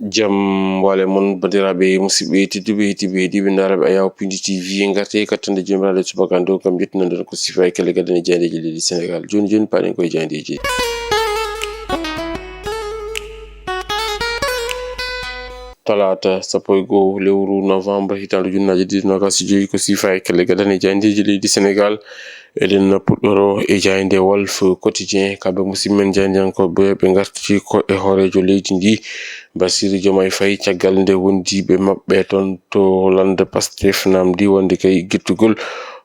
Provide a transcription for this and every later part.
jam wale mon bandiraɓe musidɓe tedduɓe heɗiɓe naraɓe Ayaw Pindi TV garte kattande jomiraɗo subagando kam jettinande ko sifa e kelle gadane jandeji leydi Sénégal joni paɗen koye jandeji talata 1 lewru novembre hitande junnaje 2024 ko sifa e kelle gadane jandeji leydi Sénégal eɗen puɗɗoro e jayde Walf Quotidien kamɓe musidmen jandiyankoɓe ɓe garti ko e hoorejo leydi ndi Bassirou Diomaye Faye caggal nde wondiɓe maɓɓe toon to lande Pastef namdi wonde kay guettugol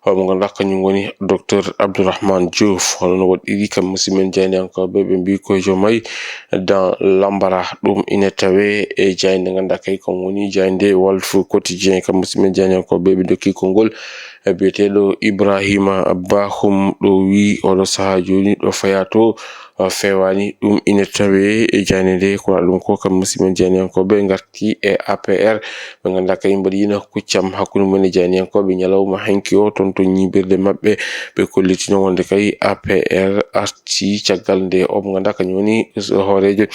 mo ganduɗa kañum woni docteur Abdourahmane Diouf hono no waɗiri kam musidmen jandiyankoɓe ɓe mbi ko Diomaye dans l'embarras ɗum ina tawe e jayde ganduɗa kay kon woni jayde Walf Quotidien kam musidmen jandiyankoɓe ɓe dokki konngol biyeteɗo Ibrahima Bakhoum ɗo wi oɗo saaha joni ɗo faya to fewani ɗum ina tawe e jayde nde ko ɗum ko kam musidmen jandiyankoɓe garti e APR ɓe ganduɗa kay mbaɗina kuccam hakkude mumen e jandiyankoɓe ñalawma hanki o toon to ñiɓirde maɓɓe ɓe kollitino wonde kay APR arti caggal nde o mo ganduɗa kañum woni hoorejo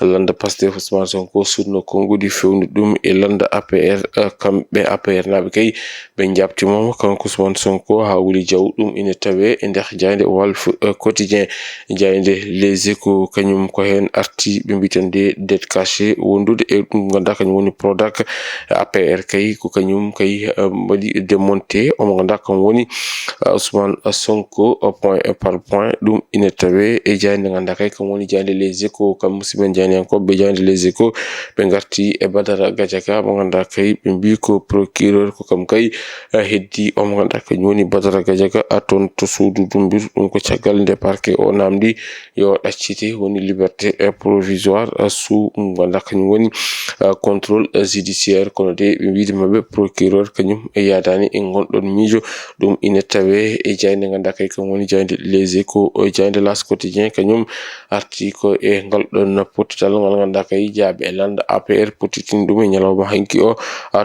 lande Pastef Ousmane Sonko sudno konngudi fewni ɗum e lande APR kamɓe APR naɓe kay ɓe jabtimo kanko Ousmane Sonko ha wuli jaw ɗum ina tawe e nder jayde Walf Quotidien jayde Les Échos kañum ko hen arti ɓe mbitande dette cachée wondude e ɗum ganduɗa kañum woni Prodac APR kay ko kañum kay waɗi démonté omo ganduɗa kam woni Ousmane Sonko point par point ɗum ina tawe e jayde ganduɗa kay kam woni jayde Les Échos kam musidɓe jandiyankoɓe jayde Les Échos ɓe garti e Badara Gadiaga mo ganduɗa kay ɓe mbi ko procureur ko kam kay heddi omo ganduɗa kañum woni Badara Gadiaga toon to suudu Dumbir ɗum ko caggal nde parquet o namdi yo ɗaccite woni liberté provisoire sous ganduɗa kañum woni contrôle judiciaire kono de ɓe wiide maɓɓe procureur kañum e yadani e gonɗon miijo ɗum ina tawe e jayde ganduɗa kay kam woni jayde Les Échos jayde L'As Quotidien kañum arti ko e ngal ɗon pottital ngal ganduɗa kay jaaɓe e lande APR pottitini ɗum e ñalawma hanki o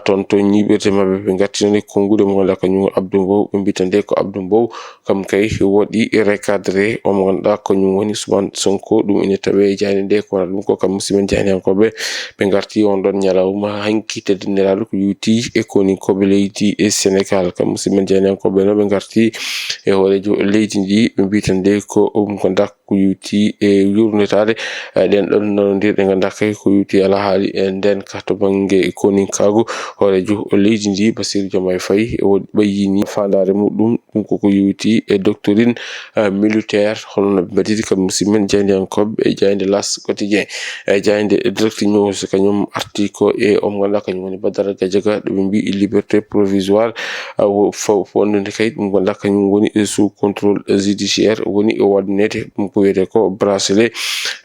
toon to ñiɓirde maɓɓe ɓe gartinani kongude mo ganduɗa kañum Abdou Mbow ɓe mbitande ko Abdou Mbow kam kay waɗi recadré omo ganduɗa kañum woni Ousmane Sonko ɗum ina tawe e jayde nde kono ɗum ko kam musidɓe jandiyankoɓe ɓe garti on ɗon ñalawma hanki teddiniraɗo ko yuti e konikoɓe leydi e Sénégal kam musidɓe jandiyankoɓe no ɓe garti e hoorejo leydi ndi ɓe mbitande ko ganduɗa ko yuti e yurnitade ɗen ɗon nanodirɗe ganduɗa kay ko yuti ala haali e nden ka to banggue koninkago hoorejo leydi ndi Bassirou Diomaye Faye ɓayyini fandare muɗum ɗum koko yuti e doctrine militaire holno ɓe mbaɗiri kam musidɓe jandiyankoɓe e jayde L'As Quotidien e jayde Direct News kañum arti ko e omo ganduɗa kañum woni Badara Gadiaga ɗo ɓe mbi liberté provisoire wondude kay ɗum ganduɗa kañum woni sous contrôle judiciaire woni e waɗanede ɗum ko wiyete ko bracelet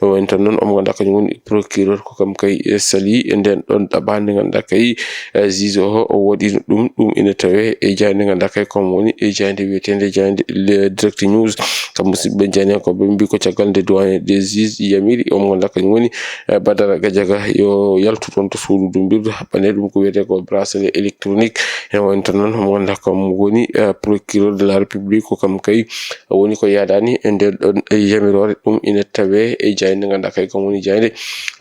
woni tan noon omo ganduɗa kañum woni procureur ko kam kay sali e nden ɗon ɗaɓande ganduɗa kay juge o waɗino ɗum ina tawe e jayde ganduɗa kay kom woni e jayde wiyetede jayde Direct News kam musidɓe jandiyankoɓe mbi ko caggal nde doyen des juges yamiri omo ganduɗa kañum woni Badara Gadiaga yo yaltu toon to suudu Dumbirdu haɓɓane ɗum ko wiyete ko bracelet électronique e woni tan noon omo ganduɗa kam woni procureur de la république ko kam kay woni ko yadani e nden ɗon yamirore ɗum ina tawe e jayde ganduɗa kay kam woni jayde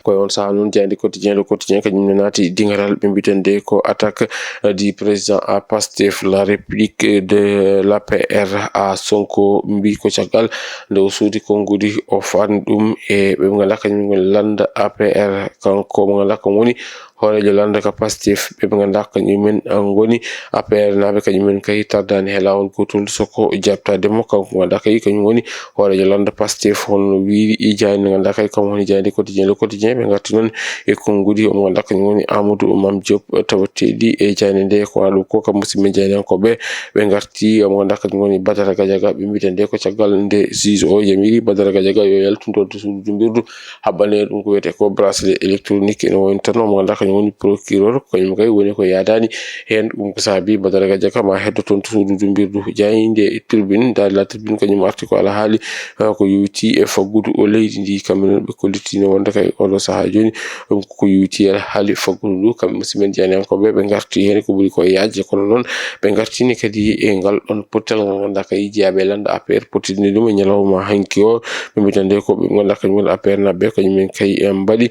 koye on saaha noon jayde Quotidien Le Quotidien kañum ne naati dingaral ɓe mbitande ko attaque du président à Pastef la république de l'APR à Sonko mbi ko caggal nde o suudi konngudi o faani ɗum e ɓe ganduɗa kañum woni lande APR kanko mo ganduɗa kam woni hoorejo lande ka Pastef ɓe ganduɗa kañumen goni APR naɓe kañumen kay tardani he lawol gotol soko jabtademo kanko ganduɗa kay kañum woni hoorejo lande Pastef holno wiiri e jayde ganduɗa kay kam woni jayde Quotidien Le Quotidien ɓe garti noon e konngudi omo ganduɗa kañum woni Amadou Mame Diop tawateɗi e jayde nde ko ɗum ko kam musidɓe jandiyankoɓe ɓe garti omo ganduɗa kañum woni Badara Gadiaga ɓe mbitande ko caggal nde juge o yamiri Badara Gadiaga yo yaltu toon to suudu Dumbirdu haɓɓane ɗum ko wiyete ko bracelet électronique ene woni tan omo ganduɗa kañum woni procureur kañum kay woni ko yadani hen ɗum ko saabi Badara Gadiaga ma heddo toon to suudu dumbirdu jayinde tribune dal la tribune kañum arti ko ala haali ko yuti e faggudu o leydi ndi kamɓe ɓe kollitino wonde kay oɗo saaha joni ɗum ko yuti ala haali faggudu ndu kamɓe musidɓe janiyankoɓe ɓe garti hen ko ɓuri ko yajje kono noon ɓe gartini kadi e ngal ɗon pottal ngal ganduɗa kay jeeyaɓe landa APR pottidini ɗum e ñalawma hanki o ɓe mbitande ko ɓe ganduɗa kañum woni APR nabɓe kañumen kay mbaɗi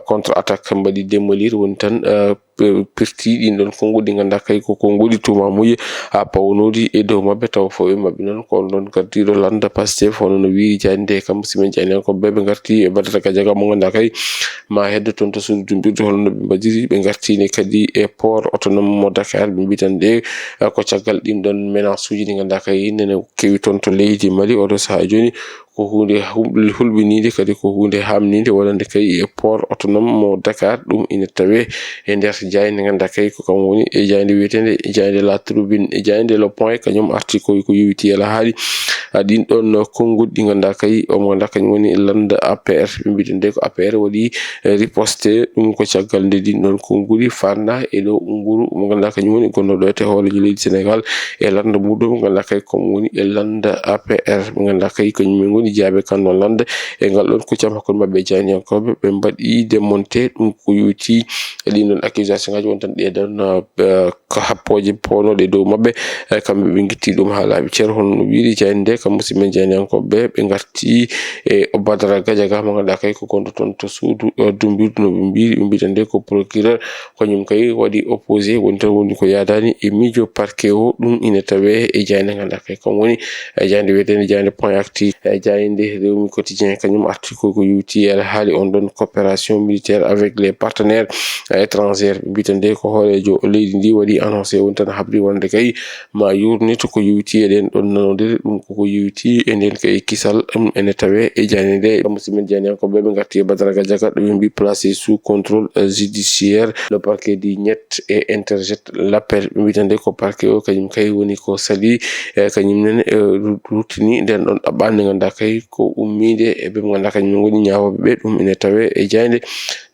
contre attaque mbaɗi démolir woni tan pirti ɗin ɗon konngol ɗi ganduɗa kay ko konngoli tumamuye ha pawnodi e dow mabɓe taw fo ɓe mabɓe noon ko ɗon gardiɗo landa Pastef hono no wiiri jande kam simen janiyankoɓe ɓe garti e Badara Gadiaga mo ganduɗa kay ma heddo toon to suudu dumbirdu hono no ɓe mbaɗiri ɓe gartini kadi e port autonome mo Dakar ɓe mbitande ko caggal ɗin ɗon menace uji ɗi ganduɗa kay nene kewi toon to leydi Mali oɗo saaha joni ko hunde hulɓinide kadi ko hunde hamnide wonande kay e port autonome mo Dakar ɗum ina tawe e nder jayde ganduɗa kay ko kam woni e jayde wiyetende jayde la tribune e jayde le point kañum arti ko yewiti ala haali ɗin ɗon konngol ɗi ganduɗa kay omo ganduɗa kañum woni landa APR ɓe mbitande ko APR waɗi riposte ɗum ko caggal nde ɗin ɗon konngoli farna e ɗo nguru mo ganduɗa kañum woni gonnoɗo te hoorejo leydi Sénégal e landa muɗum ganduɗa kay komo woni e landa APR mo ganduɗa kay kañumen goni jaabe kanno landa e ngal ɗon kuccam hakkude mabɓe janiyankoɓe ɓe mbaɗi démonté ɗum ko yuti e ɗin ɗon accusation ngaji won tan ɗe ɗon ko happoje pownoɗe dow mabɓe kamɓe ɓe guitti ɗum ha laaɓi ceer hono no wiiri jayde kam musidɓe janiyankoɓe ɓe garti e Badara Gadiaga mo ganduɗa kay ko gonɗo toon to suudu dumbirdu no ɓe mbiri ɓe mbitande ko procureur kañum kay waɗi opposé woni tan woni ko yadani e miijo parquet o ɗum ina tawe e jayde ganduɗa kay kam woni jayde wiyetende jayde point actu jayde Rewmi Quotidien kañum arti ko yuti ala haali on ɗon coopération militaire avec les partenaires étrangers ɓe mbitande ko hoorejo leydi ndi waɗi annoncé woni tan habri wonde kay ma yurnito ko yuti eɗen ɗon nanodiri ɗum koko yuti e nden kay kisal ɗum ene tawe e jayde nde musidɓe janiyankoɓe ɓe garti e Badara Gadiaga ɗo ɓe mbi placé sous contrôle judiciaire le parquet dit net et interjette l'appel ɓe mbitande ko parquet o kañum kay woni ko sali kañum nene rutini nden ɗon ɗaɓɓande ganduɗa kay ko ummide e ɓe ganduɗa kañum goni ñawoɓe ɓe ɗum ine tawe e jayde nde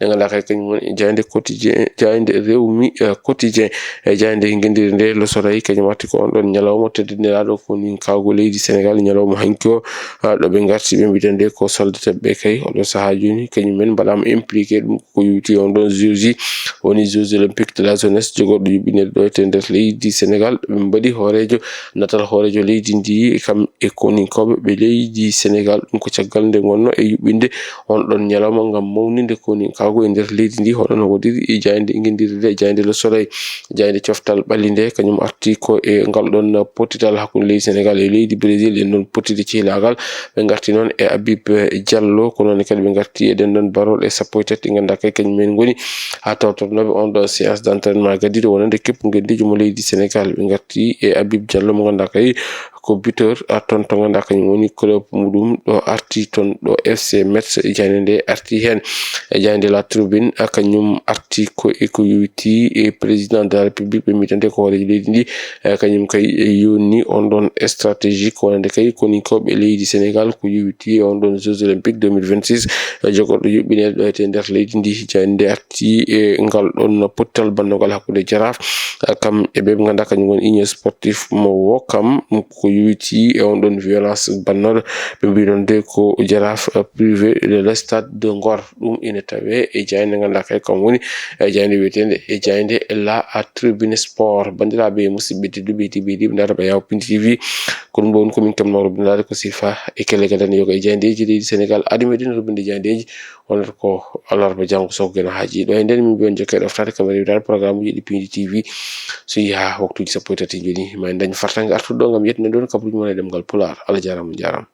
ganduɗa kay kañum woni jayde quotidien jayde Rewmi Quotidien e jayde guendiri nde Le Soleil kañum arti ko on ɗon ñalawma teddiniraɗo ko nin kawgo leydi Sénégal ñalawma hanki o ɗo ɓe garti ɓe mbitande ko soldateɓe kay oɗo saaha joni kañumen mbaɗama impliqué ɗum ko yuti on ɗon juge woni juge olympique de la jeunesse jogorɗo yuɓɓinede ɗo e nder leydi Sénégal ɓe mbaɗi hoorejo natal hoorejo leydi ndi kam e koninkoɓe ɓe leydi Sénégal ɗum ko caggal nde gonno e yuɓɓinde on ɗon ñalawma ngam mawninde konin kago e nder leydi ndi hoɗon no waɗiri e jayde guendiri nde jayde Le Soleil jayde coftal ɓalli nde kañum arti ko e ngal ɗon pottital hakkude leydi Sénégal e leydi Brésil en ɗon pottide cihlagal ɓe garti noon e Habib Diallo ko noon kadi ɓe garti e ɗen ɗon barol e sappo e tati ganduɗa kay kañumen goni ha tawtornoɓe on ɗon séance d' entraînement gaddiɗo wonande keppu gueddijo mo leydi Sénégal ɓe garti e Habib Diallo mo ganduɗa kay ko buteur toon to ganduɗa kañum woni club muɗum ɗo arti toon ɗo FC Metz jayde nde arti hen e jayde La Tribune kañum arti ko yuti e président de la république ɓe mbitande ko hoorejo leydi ndi kañum kay yonni on ɗon stratégique wonande kay koninkoɓe leydi Sénégal ko yuti on ɗon jeux olympiques 2026 jogorɗo yuɓɓinede ɗo ete nder leydi ndi jayde nde arti e ngal ɗon pottal bannogal hakkude Jaraaf kam e ɓe ganduɗa kañum woni union sportif mo Ouakam ko yuti e on ɗon violence bannoɗo ɓe mbi ɗon de ko Jaraaf privé de le stade de Ngor ɗum ina tawe e jayde ganduɗa kay kam woni e jayde wiyetende e jayde La Tribune Sport bandiraɓe musidɓe tedduɓe tiɓe daraba Yaw Pindi TV ko ɗum ɗo woni komin kemno robinade ko sifa e kelle gadane yoga e jayndeji leydi Sénégal adi meɗen robinde jayndeji wonata ko alarba janggo sogena haaji ɗo e nden min mbiyon jokkere ɗoftade kamara wiidade programme uji ɗi Pindi TV so yi ha waktuji sappo e tati joni ma en dañ fartange artuɗo ɗo gam yettude ɗon kabaruji mon e ɗemgal Pulaar Allah jarama.